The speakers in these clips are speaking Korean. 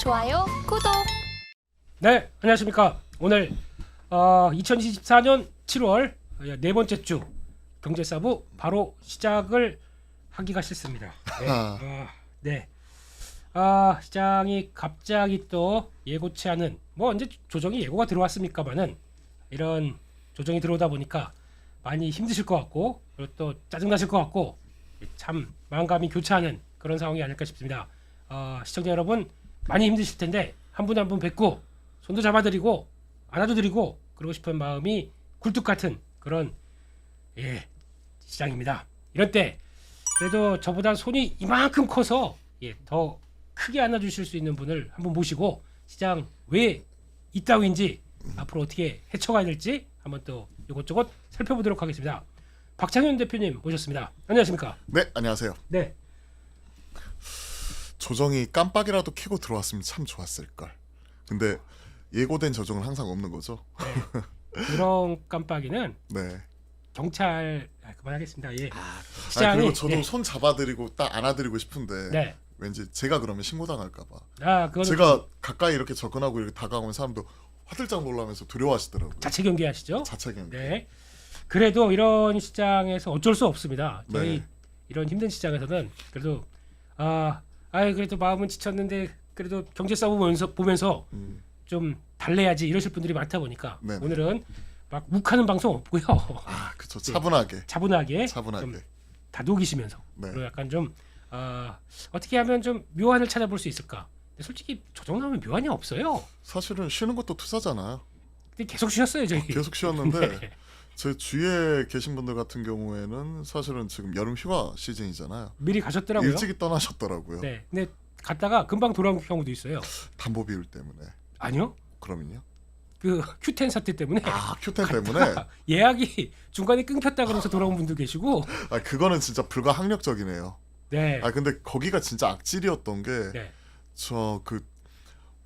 좋아요, 구독. 네, 안녕하십니까. 오늘 2024년 7월 네 번째 주 경제사부 바로 시작을 하기가 싫습니다. 네, 시장이 갑자기 또 예고치 않은 이제 조정이 예고가 들어왔습니까만은 이런 조정이 들어오다 보니까 많이 힘드실 것 같고 그리고 또 짜증나실 것 같고 참 마음감이 교차하는 그런 상황이 아닐까 싶습니다. 시청자 여러분 많이 힘드실 텐데 한 분 한 분 뵙고 손도 잡아드리고 안아줘드리고 그러고 싶은 마음이 굴뚝 같은 그런 시장입니다. 이런 때 그래도 저보다 손이 이만큼 커서 더 크게 안아주실 수 있는 분을 한번 모시고 시장 왜 이따위인지 앞으로 어떻게 헤쳐가야 될지 한번 또 이것저것 살펴보도록 하겠습니다. 박창현 대표님 모셨습니다. 안녕하십니까? 네, 안녕하세요. 네. 조정이 깜빡이라도 켜고 들어왔으면 참 좋았을 걸. 근데 예고된 조정은 항상 없는 거죠. 네. 그런 깜빡이는 네. 경찰 그만하겠습니다. 예. 아니, 그리고 저도 손 잡아드리고 딱 안아드리고 싶은데 네. 왠지 제가 그러면 신고당할까봐. 그거는 제가 가까이 이렇게 접근하고 이렇게 다가오면 사람도 화들짝 놀라면서 두려워하시더라고요. 자체 경계하시죠. 자체 경계. 네. 그래도 이런 시장에서 어쩔 수 없습니다. 저희 네. 이런 힘든 시장에서는 그래도 그래도 마음은 지쳤는데 그래도 경제 싸움 보면서 좀 달래야지 이러실 분들이 많다 보니까 네네. 오늘은 막 욱하는 방송 없고요. 그쵸. 차분하게. 차분하게 차분하게. 좀 다독이시면서 네. 그리고 약간 좀 어떻게 하면 좀 묘안을 찾아볼 수 있을까? 근데 솔직히 조정 나오면 묘안이 없어요. 사실은 쉬는 것도 투자잖아요. 근데 계속 쉬었어요 저희. 계속 쉬었는데 네. 제 주위에 계신 분들 같은 경우에는 사실은 지금 여름 휴가 시즌이잖아요. 미리 가셨더라고요. 일찍이 떠나셨더라고요. 네. 근데 갔다가 금방 돌아온 경우도 있어요. 담보 비율 때문에. 아니요. 그러면요? 그 Q10 사태 때문에 Q10 때문에? 예약이 중간에 끊겼다 그러면서 돌아온 분도 계시고. 그거는 진짜 불가항력적이네요. 네. 근데 거기가 진짜 악질이었던 게 네. 저 그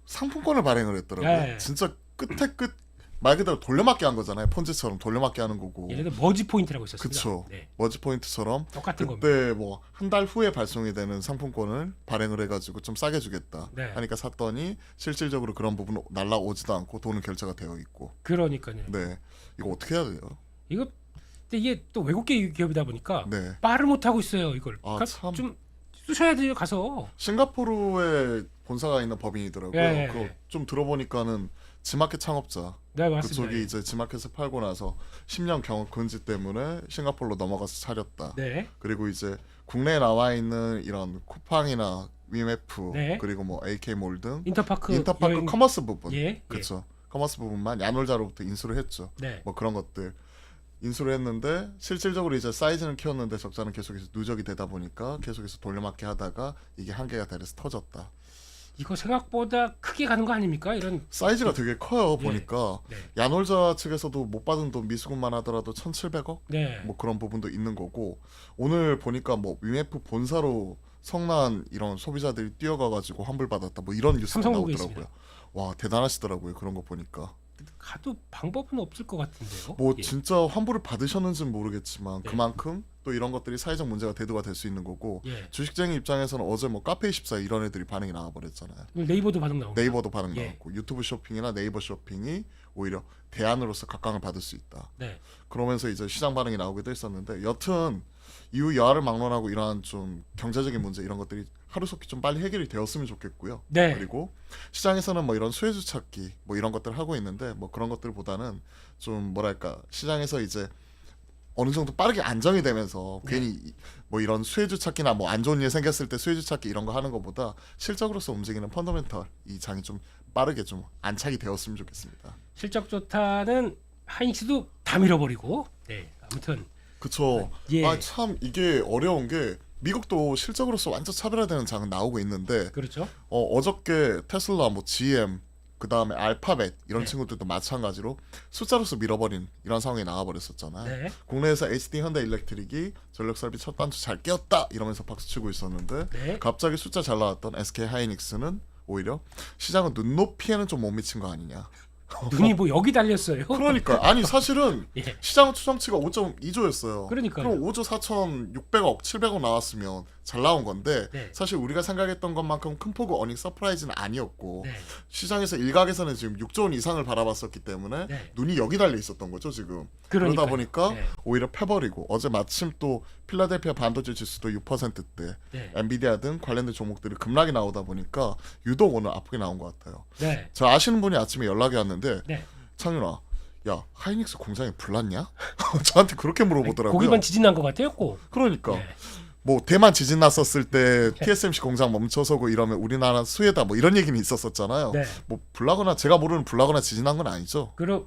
상품권을 발행을 했더라고요. 네. 진짜 끝에 끝 말 그대로 돌려막기 한 거잖아요. 폰지처럼 돌려막기 하는 거고. 예를 들어 머지 포인트라고 있었습니다. 그쵸. 네. 머지 포인트처럼 똑같은 그때 뭐 한 달 후에 발송이 되는 상품권을 발행을 해가지고 좀 싸게 주겠다 네. 하니까 샀더니 실질적으로 그런 부분은 날라오지도 않고 돈은 결제가 되어 있고. 그러니까요. 네, 이거 어떻게 해야 돼요? 근데 이게 또 외국계 기업이다 보니까 네. 말을 못 하고 있어요. 이걸. 참. 좀 쑤셔야 돼요. 가서. 싱가포르에 본사가 있는 법인이더라고요. 네. 그거 좀 들어보니까는 지마켓 창업자. 네, 맞습니다. 그쪽이 이제 지마켓을 팔고 나서 10년 경업 금지 때문에 싱가포르로 넘어가서 차렸다. 네. 그리고 이제 국내에 나와 있는 이런 쿠팡이나 위메프 네. 그리고 뭐 AK몰 등 인터파크 여행... 커머스 부분. 예. 그렇죠. 커머스 부분만 야놀자로부터 인수를 했죠. 네. 뭐 그런 것들 인수를 했는데 실질적으로 이제 사이즈는 키웠는데 적자는 계속해서 누적이 되다 보니까 계속해서 돌려막기 하다가 이게 한계가 달해서 터졌다. 이거 생각보다 크게 가는 거 아닙니까? 이런 사이즈가 되게 커요. 보니까 네. 야놀자 측에서도 못 받은 돈 미수금만 하더라도 1,700억? 네. 뭐 그런 부분도 있는 거고 오늘 보니까 뭐 위메프 본사로 성난 이런 소비자들이 뛰어가가지고 환불받았다 뭐 이런 뉴스가 삼성국에 나오더라고요. 와 대단하시더라고요. 그런 거 보니까. 가도 방법은 없을 것 같은데요. 뭐 예. 진짜 환불을 받으셨는지는 모르겠지만 네. 그만큼 또 이런 것들이 사회적 문제가 대두가 될 수 있는 거고 예. 주식쟁이 입장에서는 어제 뭐 카페24 이런 애들이 반응이 나와버렸잖아요. 네이버도 반응 나오고. 네이버도 반응 예. 나왔고 유튜브 쇼핑이나 네이버 쇼핑이 오히려 대안으로서 각광을 받을 수 있다. 네. 그러면서 이제 시장 반응이 나오기도 했었는데 여튼 이후 여하를 막론하고 이러한 좀 경제적인 문제 이런 것들이 하루속히 좀 빨리 해결이 되었으면 좋겠고요. 네. 그리고 시장에서는 뭐 이런 수혜주 찾기 뭐 이런 것들 하고 있는데 뭐 그런 것들보다는 좀 뭐랄까 시장에서 이제 어느 정도 빠르게 안정이 되면서 네. 괜히 뭐 이런 수혜주 찾기나 뭐 안 좋은 일 생겼을 때 수혜주 찾기 이런 거 하는 것보다 실적으로서 움직이는 펀더멘털 이 장이 좀 빠르게 좀 안착이 되었으면 좋겠습니다. 실적 좋다는 하이닉스도 다 밀어버리고. 네. 아무튼 그쵸. 예. 참 이게 어려운 게 미국도 실적으로서 완전 차별화되는 장은 나오고 있는데 그렇죠. 어저께 테슬라, 뭐 GM, 그 다음에 알파벳 이런 네. 친구들도 마찬가지로 숫자로서 밀어버린 이런 상황이 나와버렸었잖아요. 네. 국내에서 HD 현대일렉트릭이 전력설비 첫 단추 잘 끼웠다 이러면서 박수치고 있었는데 네. 갑자기 숫자 잘 나왔던 SK 하이닉스는 오히려 시장은 눈높이에는 좀 못 미친 거 아니냐. 눈이 뭐 여기 달렸어요. 그러니까 아니 사실은 예. 시장 추정치가 5.2조였어요. 그러니까요. 그럼 5조 4,600억, 700억 나왔으면 잘 나온 건데 네. 사실 우리가 생각했던 것만큼 큰 폭의 어닝 서프라이즈는 아니었고 네. 시장에서 일각에서는 지금 6조 원 이상을 바라봤었기 때문에 네. 눈이 여기 달려 있었던 거죠 지금. 그러니까요. 그러다 보니까 네. 오히려 패버리고 어제 마침 또 필라델피아 반도체 지수도 6%대 네. 엔비디아 등 관련된 종목들이 급락이 나오다 보니까 유독 오늘 아프게 나온 것 같아요. 네. 저 아시는 분이 아침에 연락이 왔는데 네. 창윤아, 야 하이닉스 공장이 불났냐? 저한테 그렇게 물어보더라고요. 고기만 지진 난 것 같아요, 꼭. 그러니까 네. 뭐 대만 지진 났었을 때 TSMC 공장 멈춰서고 이러면 우리나라 수혜다 뭐 이런 얘기는 있었었잖아요. 네. 뭐 불나거나 제가 모르는 불나거나 지진 난 건 아니죠. 그럼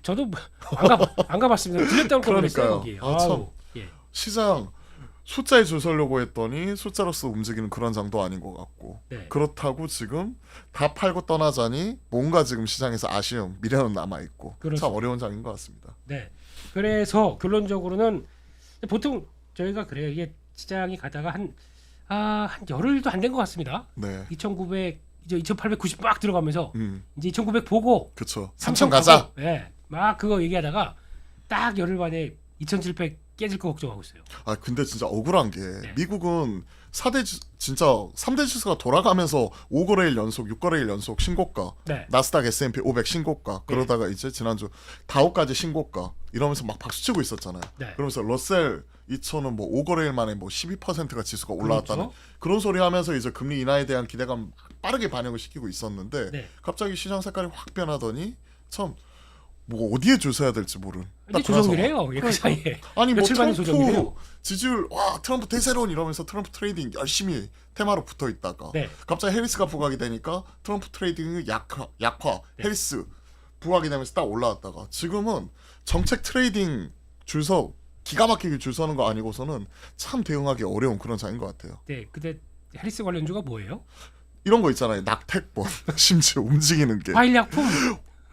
저도 안 가봤습니다. 들렸다고 그러니까요. 그랬어요, 거기. 아, 참. 아우, 예. 시장 숫자에 줄 서려고 했더니 숫자로서 움직이는 그런 장도 아닌 것 같고 네. 그렇다고 지금 다 팔고 떠나자니 뭔가 지금 시장에서 아쉬움 미래는 남아있고 그렇죠. 참 어려운 장인 것 같습니다. 네. 그래서 결론적으로는 보통 저희가 그래요. 이게 시장이 가다가 한 열흘도 안 된 것 같습니다. 네. 2,900 이제 2,890 막 들어가면서 음. 이제 2,900 보고 그쵸. 3,000 3천 가자. 네. 막 그거 얘기하다가 딱 열흘 만에 2,700 깨질 거 걱정하고 있어요. 아 근데 진짜 억울한 게 네. 미국은 4대 진짜 3대 지수가 돌아가면서 5거래일 연속 6거래일 연속 신고가 네. 나스닥 S&P 500 신고가 그러다가 이제 지난주 다우까지 신고가 이러면서 막 박수치고 있었잖아요. 네. 그러면서 러셀 2천은 뭐 5거래일 만에 뭐 12%가 지수가 올라왔다는 그렇죠. 그런 소리 하면서 이제 금리 인하에 대한 기대감 빠르게 반영을 시키고 있었는데 네. 갑자기 시장 색깔이 확 변하더니 참 뭐 어디에 줄 서야 될지 모르는. 이제 딱 그래서 조정이래요. 그 사이에. 아니 뭐 며칠 만에 트럼프 조정이래요. 지지율 와 트럼프 대세론 이러면서 트럼프 트레이딩 열심히 테마로 붙어 있다가 네. 갑자기 해리스가 부각이 되니까 트럼프 트레이딩이 약화 네. 해리스 부각이 되면서 딱 올라왔다가 지금은 정책 트레이딩 줄서 기가 막히게 줄 서는 거 아니고서는 참 대응하기 어려운 그런 장인 것 같아요. 네. 근데 해리스 관련주가 뭐예요? 이런 거 있잖아요. 낙태권 심지어 움직이는 게 화일약품,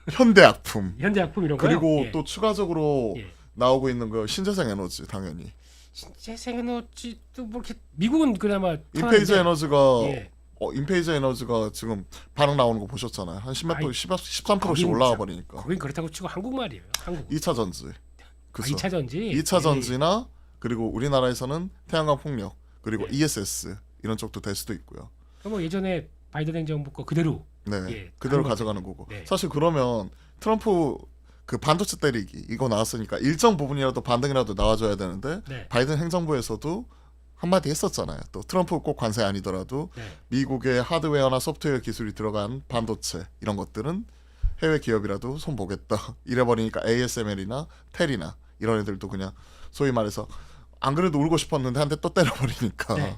현대약품 현대약품 이런 거요. 그리고 예. 또 추가적으로 예. 나오고 있는 거 신재생 에너지 당연히 재생에너지도 뭐 이렇게 미국은 그나마 인페이즈 편한데, 에너지가 예. 인페이즈 에너지가 지금 반응 나오는 거 보셨잖아요. 한 10몇 아이, 13%씩 거긴 올라와 참- 버리니까. 거긴 그렇다고 치고 한국말이에요. 한국. 2차 전지. 그죠. 2차 전지. 2차 전지나 그리고 우리나라에서는 태양광 폭력 그리고 예. ESS 이런 쪽도 될 수도 있고요. 뭐 예전에 바이든 행정부 거 그대로. 네. 예, 그대로 가는 가져가는 거고. 네. 사실 그러면 트럼프 그 반도체 때리기 이거 나왔으니까 일정 부분이라도 반등이라도 나와줘야 되는데 네. 바이든 행정부에서도 한마디 했었잖아요. 또 트럼프 꼭 관세 아니더라도 네. 미국의 하드웨어나 소프트웨어 기술이 들어간 반도체 이런 것들은 해외 기업이라도 손 보겠다. 이래버리니까 ASML이나 텔이나 이런 애들도 그냥 소위 말해서 안 그래도 울고 싶었는데 한 대 또 때려버리니까 네.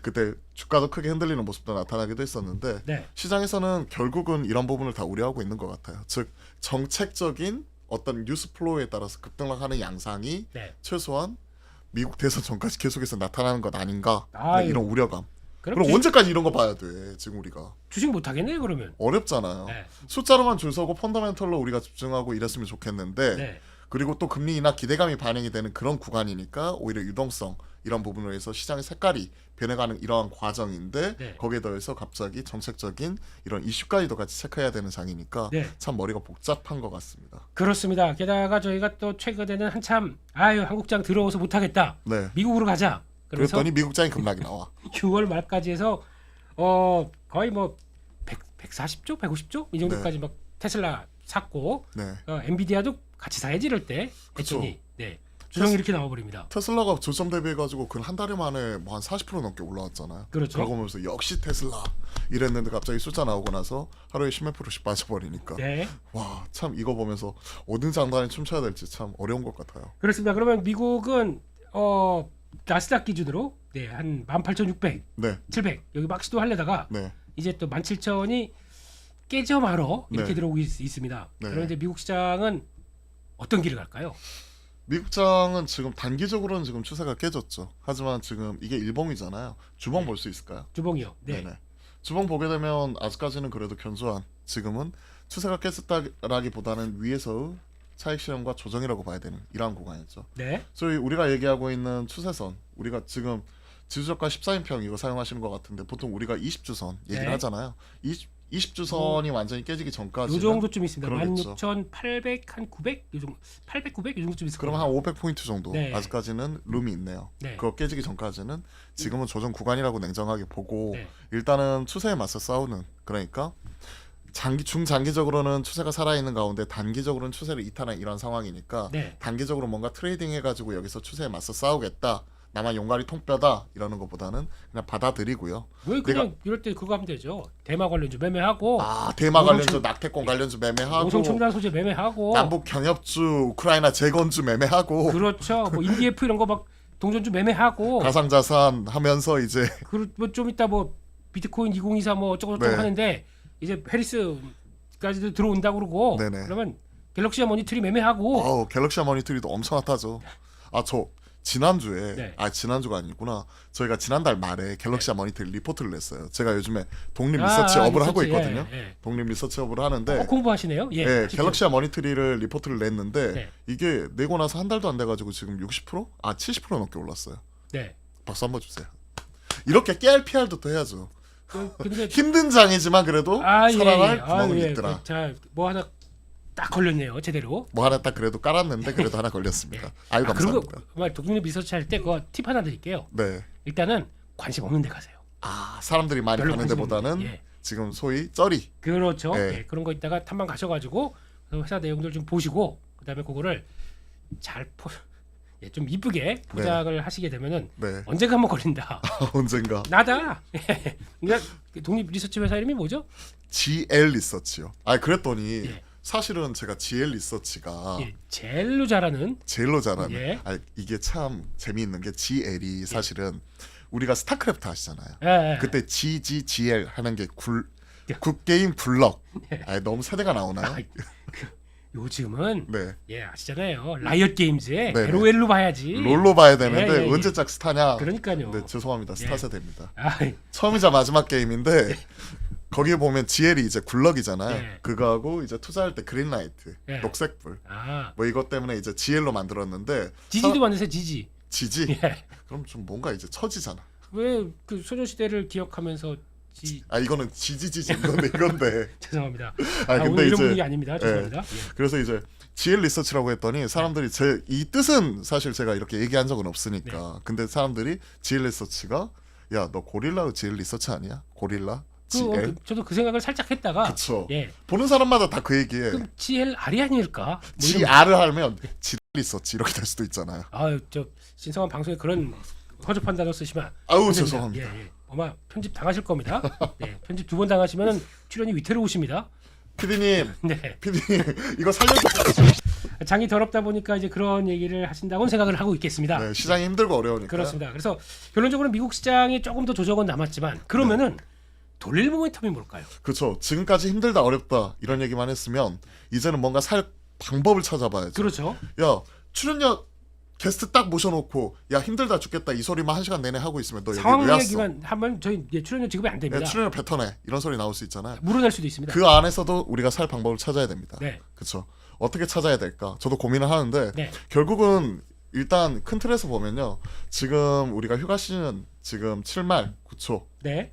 그때 주가도 크게 흔들리는 모습도 나타나기도 했었는데 네. 시장에서는 결국은 이런 부분을 다 우려하고 있는 것 같아요. 즉 정책적인 어떤 뉴스 플로우에 따라서 급등락하는 양상이 네. 최소한 미국 대선 전까지 계속해서 나타나는 것 아닌가 아유. 이런 우려감. 그럼 그럼 언제까지 이런 거 봐야 돼? 지금 우리가 주식 못 하겠네요, 그러면. 어렵잖아요. 네. 숫자로만 줄 서고 펀더멘털로 우리가 집중하고 이랬으면 좋겠는데 네. 그리고 또 금리 인하 기대감이 반영이 되는 그런 구간이니까 오히려 유동성 이런 부분으로 해서 시장의 색깔이 변해가는 이러한 과정인데 네. 거기에 더해서 갑자기 정책적인 이런 이슈까지도 같이 체크해야 되는 장이니까 네. 참 머리가 복잡한 것 같습니다. 그렇습니다. 게다가 저희가 또 최근에는 한참 한국장 들어오서 못 하겠다. 네. 미국으로 가자. 그래서 그랬더니 미국장이 급락이 나와. 6월 말까지 해서 거의 뭐 140조, 150조 이 정도까지 막 테슬라 샀고 네. 엔비디아도 같이 사야지 이럴 때 그쵸. 했더니 네. 주정이 이렇게 나와버립니다. 테슬라가 조점 대비해가지고 그 한 달에 만에 뭐 한 40% 넘게 올라왔잖아요. 그렇죠. 그러고 보면서 역시 테슬라 이랬는데 갑자기 숫자 나오고 나서 하루에 10몇 프로씩 빠져버리니까 네. 와 참 이거 보면서 어느 장단에 춤춰야 될지 참 어려운 것 같아요. 그렇습니다. 그러면 미국은 나스닥 기준으로 한 18,600, 네, 700 여기 막 시도하려다가 네, 이제 또 17,000이 깨져 말어 이렇게 네. 들어오고 있습니다. 네. 그럼 이제 미국 시장은 어떤 길을 갈까요? 미국장은 지금 단기적으로는 지금 추세가 깨졌죠. 하지만 지금 이게 일봉이잖아요. 주봉 네. 볼 수 있을까요? 주봉이요. 네. 네네. 주봉 보게 되면 아직까지는 그래도 견조한 지금은 추세가 깼었다라기보다는 위에서의 차익 실현과 조정이라고 봐야 되는 이러한 구간이죠. 네. 저희 우리가 얘기하고 있는 추세선 우리가 지금 지수저가 14인평 이거 사용하시는 것 같은데 보통 우리가 20주선 얘기를 네. 하잖아요. 20주선이 완전히 깨지기 전까지 요 정도쯤 있습니다. 그러겠죠. 16,800 한 900, 요 정도 800, 900 이 정도쯤 있을 그럼 거예요. 한 500포인트 정도 네. 아직까지는 룸이 있네요. 네. 그거 깨지기 전까지는 지금은 조정 구간이라고 냉정하게 보고 네. 일단은 추세에 맞서 싸우는, 그러니까 중장기적으로는 추세가 살아있는 가운데 단기적으로는 추세를 이탈한 이런 상황이니까 네. 단기적으로 뭔가 트레이딩 해가지고 여기서 추세에 맞서 싸우겠다, 나만 용가리 통뼈다 이러는 것보다는 그냥 받아들이고요. 왜 그냥 이럴 때 그거 하면 되죠. 대마 관련주 매매하고 대마 오성 관련주, 낙태권 관련주 매매하고, 오성 첨단 소재 매매하고 남북 경협주, 우크라이나 재건주 매매하고, 그렇죠. 뭐 인디F 이런 거 막 동전주 매매하고 가상자산 하면서 이제 뭐좀 이따 뭐 비트코인 2024 뭐 어쩌고 저쩌고 네. 하는데 이제 페리스까지도 들어온다고 그러고 네네. 그러면 갤럭시아 머니트리 매매하고 갤럭시 머니터리도 엄청 핫하죠. 저 지난주에 네. 지난주가 아니구나. 저희가 지난달 말에 갤럭시 머니터리 리포트를 냈어요. 제가 요즘에 독립 아, 리서치업을 하고 리서치, 있거든요. 예. 독립 리서치업을 하는데 공부하시네요. 예. 네, 하십시오. 갤럭시 머니터리를 리포트를 냈는데 네. 이게 내고 나서 한 달도 안 돼가지고 지금 60%? 70% 넘게 올랐어요. 네. 박수 한번 주세요. 이렇게 깨알 PR도 또 해야죠. 근데 힘든 장이지만 그래도 살아날 구멍은 예. 있더라. 자, 뭐 하나 딱 걸렸네요. 제대로. 뭐 하나 딱 그래도 깔았는데 그래도 하나 걸렸습니다. 아유 그리고 감사합니다. 독립 리서치 할 때 그거 팁 하나 드릴게요. 네. 일단은 관심 없는 데 가세요. 사람들이 많이 별로 가는 관심 데보다는 없는 데. 예. 지금 소위 쩌리. 그렇죠. 네. 예, 그런 거 있다가 탐방 가셔가지고 회사 내용들 좀 보시고 그다음에 그거를 좀 이쁘게 포장을 하시게 되면은 네. 언젠가 한번 걸린다. 언젠가 나다. 그러니까 독립 리서치 회사 이름이 뭐죠? GL 리서치요. 그랬더니 예. 사실은 제가 GL 리서치가 예, 제일로 잘하는 제일로 잘하는. 예. 이게 참 재미있는 게 GL이 사실은 우리가 스타크래프트 아시잖아요. 예, 그때 GGGL 하는 게 굿게임 굴럭. 예. 너무 세대가 나오나요? 요즘은 네. 예 아시잖아요. 라이엇 게임즈의 네네. LOL로 봐야지. 롤로 봐야 되는데 예, 예. 언제적 스타냐? 그러니까요. 네, 죄송합니다. 스타 예. 세대입니다. 아이, 처음이자 마지막 게임인데 거기에 보면 GL이 이제 굴럭이잖아요. 예. 그거하고 이제 투자할 때 그린라이트, 예. 녹색불. 아 뭐 이것 때문에 이제 GL로 만들었는데 지지도 만드세요. 지지. 지지? 예. 그럼 좀 뭔가 이제 처지잖아. 왜 그 소녀시대를 기억하면서 이거는 지지지지 이건데. 죄송합니다. 근데 오늘 이런 이제 분위기 아닙니다. 죄송합니다. 예. 그래서 이제 GL 리서치라고 했더니 사람들이 이 뜻은 사실 제가 이렇게 얘기한 적은 없으니까. 네. 근데 사람들이 GL 리서치가 야, 너 고릴라 GL 리서치 아니야? 고릴라 GL? 저도 그 생각을 살짝 했다가 그쵸. 예. 보는 사람마다 다 그 얘기해. 그럼 GLR이 아닐까? 뭐 이런- GR을 하면 GL 리서치 이렇게 될 수도 있잖아요. 저 신성한 방송에 그런 허접한 단어 쓰시면 아우 안 됩니다. 죄송합니다. 예, 예. 아마 편집 당하실 겁니다. 네, 편집 2번 당하시면은 출연이 위태로우십니다. 피디님, 네, 피디님 이거 살려주세요. 장이 더럽다 보니까 이제 그런 얘기를 하신다고는 생각을 하고 있겠습니다. 네, 시장이 힘들고 어려우니까. 그렇습니다. 그래서 결론적으로 미국 시장이 조금 더 조정은 남았지만 그러면은 돌릴 모멘텀이 뭘까요? 그렇죠. 지금까지 힘들다 어렵다 이런 얘기만 했으면 이제는 뭔가 살 방법을 찾아봐야죠. 그렇죠. 야, 출연료 게스트 딱 모셔놓고 야 힘들다 죽겠다 이 소리만 1시간 내내 하고 있으면 너 여기 상황 왜 왔어? 얘기만 하면 저희 출연료 지급이 안 됩니다. 야, 출연료 뱉어내 이런 소리 나올 수 있잖아요. 물어낼 수도 있습니다. 그 안에서도 우리가 살 방법을 찾아야 됩니다. 네, 그렇죠. 어떻게 찾아야 될까? 저도 고민을 하는데 네, 결국은 일단 큰 틀에서 보면요. 지금 우리가 휴가 시즌 지금 7말 9초, 네,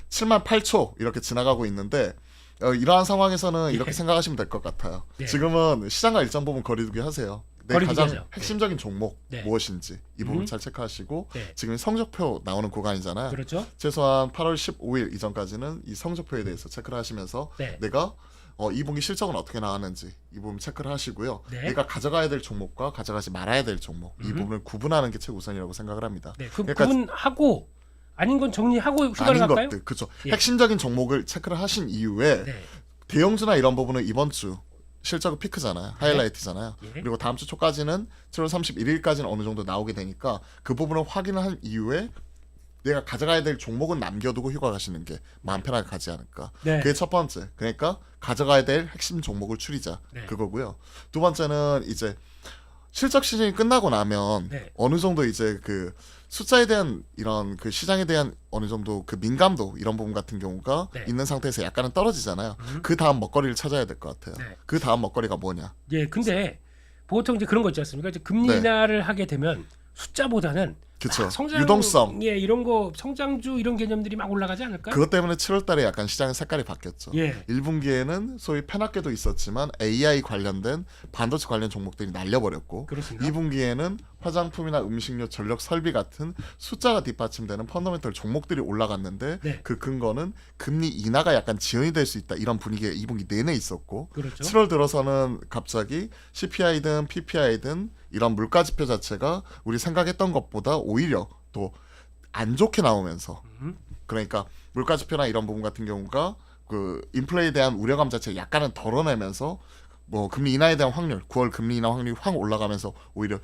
7만 8초 이렇게 지나가고 있는데 이러한 상황에서는 이렇게 예. 생각하시면 될 것 같아요. 네. 지금은 시장과 일정 부분 거리두기 하세요. 내 거리두기 가장 하죠. 핵심적인 종목 네. 무엇인지 이 부분 잘 체크하시고 네. 지금 성적표 나오는 구간이잖아요. 그렇죠. 최소한 8월 15일 이전까지는 이 성적표에 대해서 체크를 하시면서 네. 내가 2분기 실적은 어떻게 나왔는지 이 부분 체크를 하시고요. 네. 내가 가져가야 될 종목과 가져가지 말아야 될 종목 이 부분을 구분하는 게 최우선이라고 생각을 합니다. 네, 그 그러니까 구분하고 아닌 건 정리하고 휴가를 아닌 갈까요? 것들 그렇죠. 예. 핵심적인 종목을 체크를 하신 이후에 네, 대형주나 이런 부분은 이번 주 실적 피크잖아요. 하이라이트잖아요. 예. 그리고 다음 주 초까지는 7월 31일까지는 어느 정도 나오게 되니까 그 부분을 확인을 한 이후에 내가 가져가야 될 종목은 남겨두고 휴가 가시는 게 마음 편하게 가지 않을까. 네. 그게 첫 번째. 그러니까 가져가야 될 핵심 종목을 추리자. 네. 그거고요. 두 번째는 이제 실적 시즌이 끝나고 나면 네. 어느 정도 이제 그 숫자에 대한 이런 그 시장에 대한 어느 정도 그 민감도 이런 부분 같은 경우가 네. 있는 상태에서 약간은 떨어지잖아요. 그 다음 먹거리를 찾아야 될 것 같아요. 네. 그 다음 먹거리가 뭐냐? 예, 근데 보통 이제 그런 거 있지 않습니까? 이제 금리 인하를 하게 되면 숫자보다는 그쵸. 성장, 유동성. 예, 이런 거 성장주 이런 개념들이 막 올라가지 않을까요? 그것 때문에 7월달에 약간 시장 색깔이 바뀌었죠. 예. 1분기에는 소위 페나케도 있었지만 AI 관련된 반도체 관련 종목들이 날려버렸고, 그렇습니다. 2분기에는 화장품이나 음식료, 전력 설비 같은 숫자가 뒷받침되는 펀더멘털 종목들이 올라갔는데 네. 그 근거는 금리 인하가 약간 지연이 될 수 있다 이런 분위기가 2분기 내내 있었고, 그렇죠. 7월 들어서는 갑자기 CPI든 PPI든 이런 물가 지표 자체가 우리 생각했던 것보다 오히려 또 안 좋게 나오면서, 그러니까 물가 지표나 이런 부분 같은 경우가 그 인플레에 대한 우려감 자체 약간은 덜어내면서 뭐 금리 인하에 대한 확률, 9월 금리 인하 확률이 확 올라가면서 오히려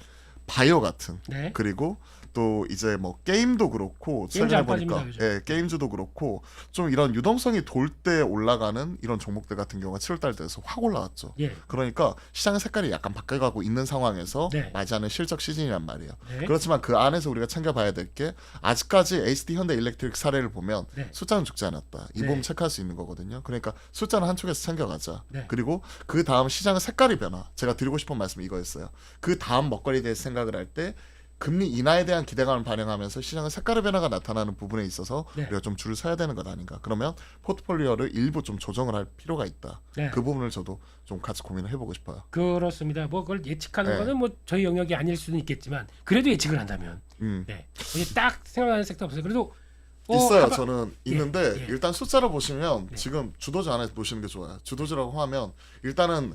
바이오 같은, 네. 그리고 또 이제 뭐 게임도 그렇고 게임주 최근에 안 보니까 빠집니다, 요즘. 예, 게임주도 그렇고 좀 이런 유동성이 돌 때 올라가는 이런 종목들 같은 경우가 7월달 돼서 확 올라왔죠. 예. 그러니까 시장의 색깔이 약간 바뀌어가고 있는 상황에서 네. 맞이하는 실적 시즌이란 말이에요. 네. 그렇지만 그 안에서 우리가 챙겨봐야 될 게 아직까지 HD 현대일렉트릭 사례를 보면 네. 숫자는 죽지 않았다. 이 네. 부분 체크할 수 있는 거거든요. 그러니까 숫자는 한쪽에서 챙겨가자. 네. 그리고 그 다음 시장의 색깔이 변화. 제가 드리고 싶은 말씀이 이거였어요. 그 다음 먹거리에 대해서 생각을 할 때 금리 인하에 대한 기대감을 반영하면서 시장의 색깔의 변화가 나타나는 부분에 있어서 네. 우리가 좀 줄을 서야 되는 것 아닌가. 그러면 포트폴리오를 일부 좀 조정을 할 필요가 있다. 네. 그 부분을 저도 좀 같이 고민을 해보고 싶어요. 그렇습니다. 뭐 그걸 예측하는 네. 거는 뭐 저희 영역이 아닐 수는 있겠지만 그래도 예측을 한다면 네. 이게 딱 생각나는 섹터 없어요. 그래도 있어요. 하바- 저는 예, 있는데 예. 일단 숫자를 보시면 네. 지금 주도주 안에 보시는 게 좋아요. 주도주라고 하면 일단은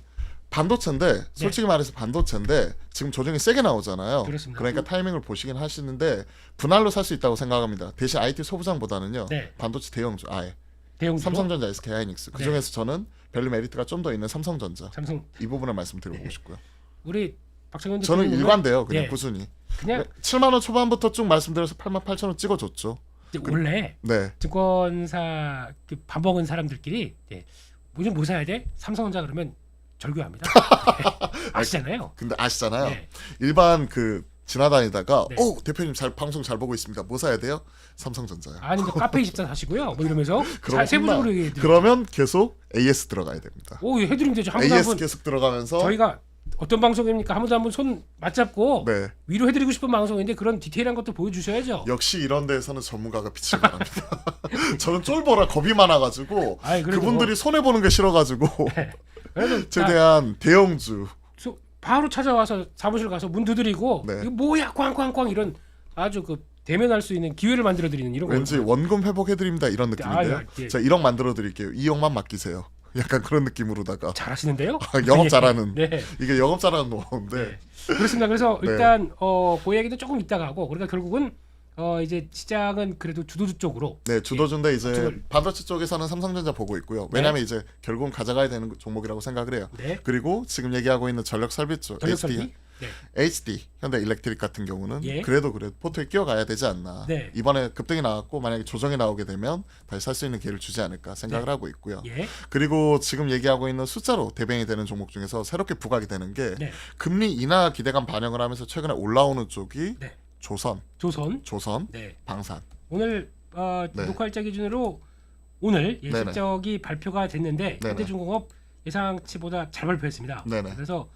반도체인데 솔직히 말해서 반도체인데 지금 조정이 세게 나오잖아요. 그렇습니다. 그러니까 타이밍을 보시긴 하시는데 분할로 살 수 있다고 생각합니다. 대신 IT 소부장보다는요. 네. 반도체 대형주 아예 대형주로 삼성전자, SK하이닉스 그 네. 중에서 저는 밸류 메리트가 좀 더 있는 삼성전자 삼성 이 부분을 말씀드리고 네. 싶고요. 우리 박정현 저는 대표님은 일관돼요. 그냥 예. 꾸준히 그냥 7만 원 초반부터 쭉 말씀드려서 8만 8천 원 찍어줬죠. 이제 원래 네. 증권사 밥 먹은 사람들끼리 뭐좀 뭐 사야 돼? 삼성전자 그러면 절교합니다. 아시잖아요. 근데 아시잖아요. 네. 일반 그 지나다니다가 네. 대표님 방송 잘 보고 있습니다. 뭐 사야 돼요? 삼성전자요. 아니 저 카페 24 사시고요. 뭐 이러면서 그러면 세부적으로 혼나. 얘기해 드릴게요. 그러면 계속 AS 들어가야 됩니다. 오, 이거 해드리면 되죠. 한 분도 AS 한분 계속 들어가면서 저희가 어떤 방송입니까? 한 분도 한 분 손 맞잡고 네. 위로 해드리고 싶은 방송인데 그런 디테일한 것도 보여주셔야죠. 역시 이런 데에서는 전문가가 빛을 발합니다. 저는 쫄보라 겁이 많아가지고 아이, 그래도 그분들이 손해 보는 게 싫어가지고 그래도 최대한 대형주 바로 찾아와서 사무실 가서 문 두드리고 네. 이거 뭐야 꽝꽝꽝 이런 아주 그 대면할 수 있는 기회를 만들어 드리는 이런 왠지 거예요. 원금 회복해드립니다 이런 느낌인데요. 아, 예. 제가 1억 만들어 드릴게요. 2억만 맡기세요. 약간 그런 느낌으로다가 잘하시는데요? 영업 잘하는 네. 이게 영업 잘하는 노하우인데 그렇습니다. 그래서 네. 일단 그 얘기도 조금 이따가 하고 그러니까 결국은 이제 시장은 그래도 주도주 쪽으로 네, 주도주인데 이제 그쪽을- 반도체 쪽에서는 삼성전자 보고 있고요. 왜냐하면 이제 결국은 가져가야 되는 종목이라고 생각을 해요. 네. 그리고 지금 얘기하고 있는 전력 설비 쪽 전력 HD, 설비 네. HD 현대일렉트릭 같은 경우는 예. 그래도 포트에 끼어가야 되지 않나. 네. 이번에 급등이 나왔고 만약에 조정이 나오게 되면 다시 살 수 있는 기회를 주지 않을까 생각을 하고 있고요. 예. 그리고 지금 얘기하고 있는 숫자로 대변이 되는 종목 중에서 새롭게 부각이 되는 게 네. 금리 인하 기대감 반영을 하면서 최근에 올라오는 쪽이 네. 조선, 조선 네. 방산. 오늘 네. 녹화일자 기준으로 오늘 네네. 실적이 발표가 됐는데 네네. 현대중공업 예상치보다 잘 발표했습니다. 네네. 그래서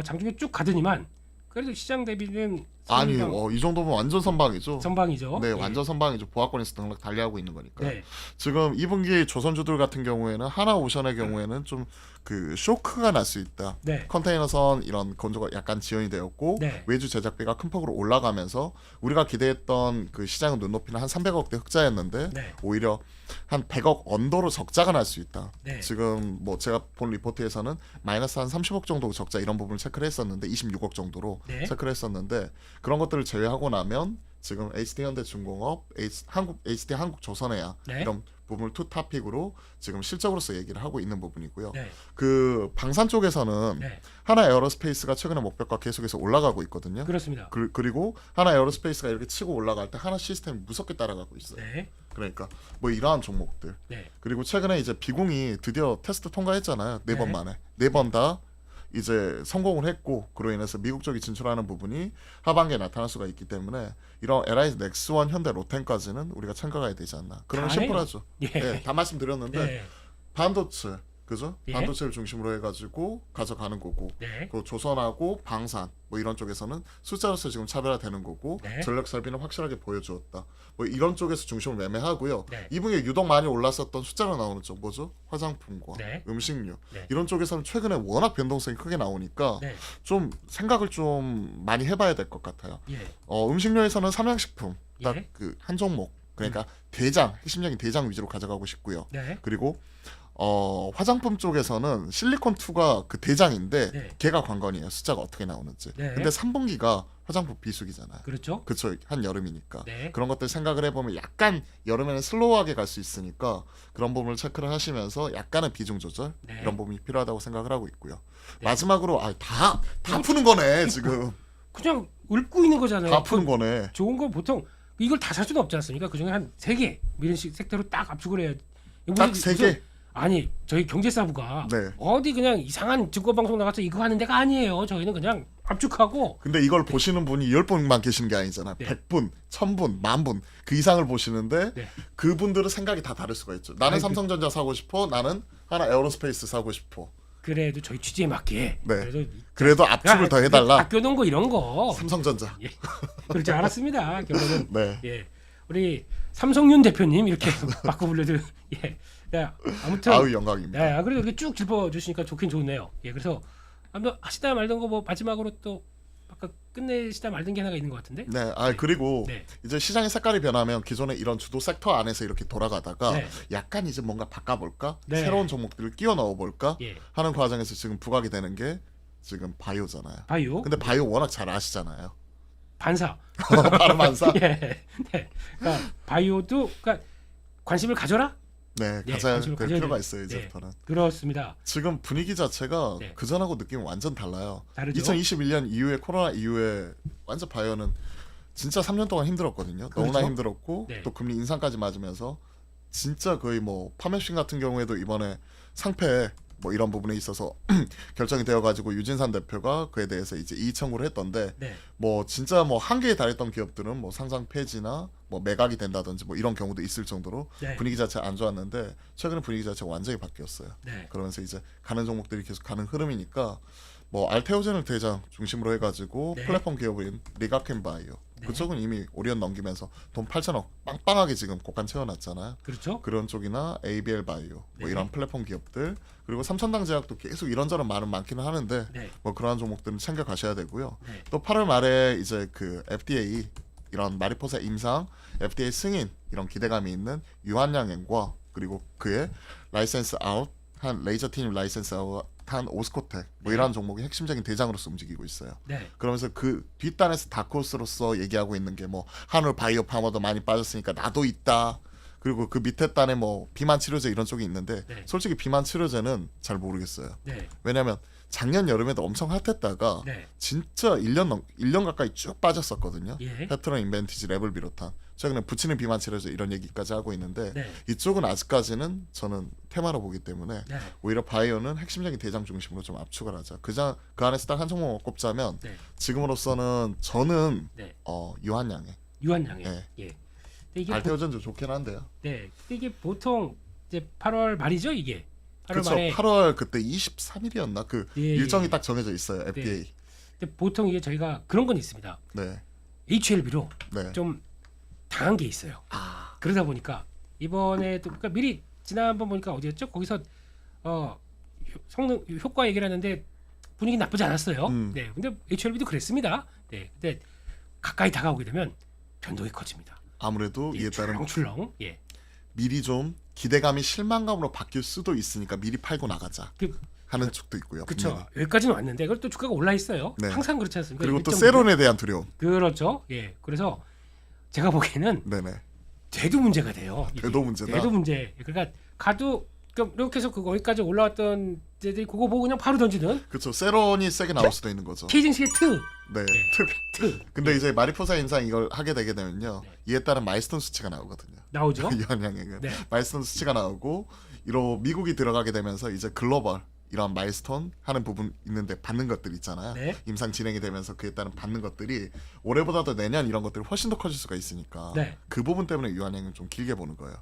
장중에 쭉 가더니만 그래도 시장 대비는 아니, 상당 이 정도면 완전 선방이죠. 선방이죠. 네, 예. 완전 선방이죠. 보합권에서 등락 달리하고 있는 거니까. 네. 지금 2분기 조선주들 같은 경우에는 하나오션의 경우에는 좀 그 쇼크가 날 수 있다. 네. 컨테이너선 이런 건조가 약간 지연이 되었고 네. 외주 제작비가 큰 폭으로 올라가면서 우리가 기대했던 그 시장의 눈높이는 한 300억대 흑자였는데 네. 오히려 한 100억 언더로 적자가 날 수 있다. 네. 지금 뭐 제가 본 리포트에서는 마이너스 한 30억 정도 적자 이런 부분을 체크를 했었는데 26억 정도로 네. 체크를 했었는데 그런 것들을 제외하고 나면 지금 HD현대중공업, HD한국조선해야 네. 이런 부분을 투 토픽으로 지금 실적으로서 얘기를 하고 있는 부분이고요. 네. 그 방산 쪽에서는 네. 하나 에어로스페이스가 최근에 목표가 계속해서 올라가고 있거든요. 그렇습니다. 그리고 하나 에어로스페이스가 이렇게 치고 올라갈 때 하나 시스템이 무섭게 따라가고 있어요. 네. 그러니까 뭐 이러한 종목들. 네. 그리고 최근에 이제 비공이 드디어 테스트 통과했잖아요. 네 번 네. 만에. 4번 다 이제 성공을 했고 그로 인해서 미국 쪽이 진출하는 부분이 하반기에 나타날 수가 있기 때문에 이런 LI 넥스원, 현대, 로텐까지는 우리가 참가해야 되지 않나. 그러면 다 해요. 심플하죠. 예. 네, 다 말씀드렸는데 네. 반도체, 그죠? 예. 반도체를 중심으로 해가지고 가져가는 거고, 네. 그 조선하고 방산 뭐 이런 쪽에서는 숫자로서 지금 차별화되는 거고, 네. 전력 설비는 확실하게 보여주었다. 뭐 이런 쪽에서 중심을 매매하고요. 네. 이분이 유독 많이 올랐었던 숫자로 나오는 쪽 뭐죠? 화장품과 네. 음식료 네. 이런 쪽에서는 최근에 워낙 변동성이 크게 나오니까 네. 좀 생각을 좀 많이 해봐야 될 것 같아요. 예. 음식료에서는 삼양식품 딱 예. 그 한 종목 그러니까 대장 핵심적인 대장 위주로 가져가고 싶고요. 네. 그리고 화장품 쪽에서는 실리콘2가 그 대장인데 네. 걔가 관건이에요. 숫자가 어떻게 나오는지. 네. 근데 3분기가 화장품 비수기잖아요. 그렇죠. 그쵸. 한 여름이니까. 네. 그런 것들 생각을 해보면 약간 여름에는 슬로우하게 갈 수 있으니까 그런 부분을 체크를 하시면서 약간의 비중 조절 네. 이런 부분이 필요하다고 생각을 하고 있고요. 네. 마지막으로 다 푸는 거네 지금. 그냥 읊고 있는 거잖아요. 다 푸는 거네. 좋은 건 보통 이걸 다 살 수는 없지 않습니까? 그중에 한 3개 이런 식 섹터로 딱 압축을 해야 딱 3개? 아니 저희 경제사부가 네. 어디 그냥 이상한 증권방송 나가서 이거 하는 데가 아니에요. 저희는 그냥 압축하고 근데 이걸 보시는 분이 10분만 계시는 게 아니잖아. 네. 100분, 1000분, 10,000분 그 이상을 보시는데 네. 그분들은 생각이 다 다를 수가 있죠. 나는 아니, 삼성전자 사고 싶어. 나는 하나 에어로스페이스 사고 싶어. 그래도 저희 취지에 맞게 네. 그래도 압축을 더 해달라. 아껴놓은 거 이런 거 삼성전자. 예. 그렇지 않았습니다. 결론은 네. 예. 우리 삼성윤 대표님 이렇게 바꿔 불러도 예. 야, 아무튼 아우 영광입니다. 네, 그래도 이렇게 쭉 짚어주시니까 좋긴 좋네요. 예, 그래서 한번 하시다 말던 거 뭐 마지막으로 또 아까 끝내시다 말던 게 하나가 있는 것 같은데. 네. 네. 그리고 네. 이제 시장의 색깔이 변하면 기존의 이런 주도 섹터 안에서 이렇게 돌아가다가 네. 약간 이제 뭔가 바꿔볼까? 네. 새로운 종목들을 끼워 넣어볼까? 예, 하는 과정에서 지금 부각이 되는 게 지금 바이오잖아요. 바이오, 근데 바이오 워낙 잘 아시잖아요. 반사. 바르만사. 예, 네. 그러니까 바이오도 그러니까 관심을 가져라. 네, 네, 가져야 관심을 될 가져야 필요가 돼요. 있어요 네. 이제부터는. 그렇습니다. 지금 분위기 자체가 네. 그전하고 느낌이 완전 달라요. 다르죠? 2021년 이후에 코로나 이후에 완전 바이오는 진짜 3년 동안 힘들었거든요. 너무나 그렇죠? 힘들었고 네. 또 금리 인상까지 맞으면서 진짜 거의 뭐 파메싱 같은 경우에도 이번에 상패 뭐 이런 부분에 있어서 결정이 되어가지고 유진산 대표가 그에 대해서 이제 이의 청구를 했던데 네, 뭐 진짜 뭐 한계에 달했던 기업들은 뭐 상장 폐지나 뭐 매각이 된다든지 뭐 이런 경우도 있을 정도로 네. 분위기 자체가 안 좋았는데 최근에 분위기 자체가 완전히 바뀌었어요. 네, 그러면서 이제 가는 종목들이 계속 가는 흐름이니까 뭐 알테오젠을 대장 중심으로 해가지고 네. 플랫폼 기업인 리가켄바이오 네. 그쪽은 이미 오리온 넘기면서 돈 8천억 빵빵하게 지금 곡간 채워놨잖아요. 그렇죠. 그런 쪽이나 ABL 바이오 뭐 네. 이런 플랫폼 기업들 그리고 삼천당 제약도 계속 이런저런 말은 많기는 하는데 네, 뭐 그러한 종목들은 챙겨 가셔야 되고요. 네, 또 8월 말에 이제 그 FDA 이런 마리포사 임상 FDA 승인 이런 기대감이 있는 유한양행과 그리고 그의 라이센스 아웃 한 레이저 티닙 라이센스 아웃 한 오스코텍 뭐 네. 이러한 종목이 핵심적인 대장으로서 움직이고 있어요. 네, 그러면서 그 뒷단에서 다크호스로서 얘기하고 있는 게 뭐 한울 바이오 파머도 많이 빠졌으니까 나도 있다. 그리고 그 밑에 단에 뭐 비만 치료제 이런 쪽이 있는데 네. 솔직히 비만 치료제는 잘 모르겠어요. 네, 왜냐면 작년 여름에도 엄청 핫했다가 네, 진짜 1년 가까이 쭉 빠졌었거든요. 예, 페트론 인벤티지 랩을 비롯한 최근에 붙이는 비만 치료제 이런 얘기까지 하고 있는데 네, 이쪽은 아직까지는 저는 테마로 보기 때문에 네, 오히려 바이오는 핵심적인 대장 중심으로 좀 압축을 하자. 그 안에서 딱 한 종목만 꼽자면 네, 지금으로서는 저는 네. 유한양에 유한양행. 네. 예. 근데 이게 알테오젠도 좋긴 한데요. 네, 근데 이게 보통 이제 8월 말이죠, 이게. 8월 그렇죠. 말에 8월 그때 23일이었나 그 예, 일정이 예. 딱 정해져 있어요. FDA. 근데 보통 이게 저희가 그런 건 있습니다. 네. HLB로 네. 좀 당한 게 있어요. 아, 그러다 보니까 이번에도 그러니까 미리 지난번 보니까 어디였죠? 거기서 성능 효과 얘기를 하는데 분위기 나쁘지 않았어요. 네, 근데 HLB도 그랬습니다. 네, 근데 가까이 다가오게 되면 변동이 커집니다. 아무래도 이에 따른 출렁출렁. 예, 미리 좀 기대감이 실망감으로 바뀔 수도 있으니까 미리 팔고 나가자 그 하는 쪽도 있고요. 그렇죠. 분명히. 여기까지는 왔는데 그걸 또 주가가 올라 있어요. 네. 항상 그렇지 않습니까? 그리고 또 일정 세론에 대한 두려움. 그렇죠. 예, 그래서 제가 보기에는 네네. 되도 문제가 돼요. 이게. 되도 문제다. 되도 문제. 그러니까 가도 그러니까 이렇게 해서 거기까지 올라왔던 데들이 그거 보고 그냥 바로 던지는 그렇죠. 세론이 세게 나올 수도 있는 거죠. 케이징식의 네. 트 근데 이제 마리포사 인상 이걸 하게 되게 되면요. 네. 이에 따른 마일스톤 수치가 나오거든요. 나오죠. 유한양행은 네. 마일스톤 수치가 나오고 이로 미국이 들어가게 되면서 이제 글로벌 이런 마일스톤 하는 부분 있는데 받는 것들 있잖아요. 네. 임상 진행이 되면서 그에 따른 받는 것들이 올해보다도 내년 이런 것들이 훨씬 더 커질 수가 있으니까 네. 그 부분 때문에 유한양은 좀 길게 보는 거예요.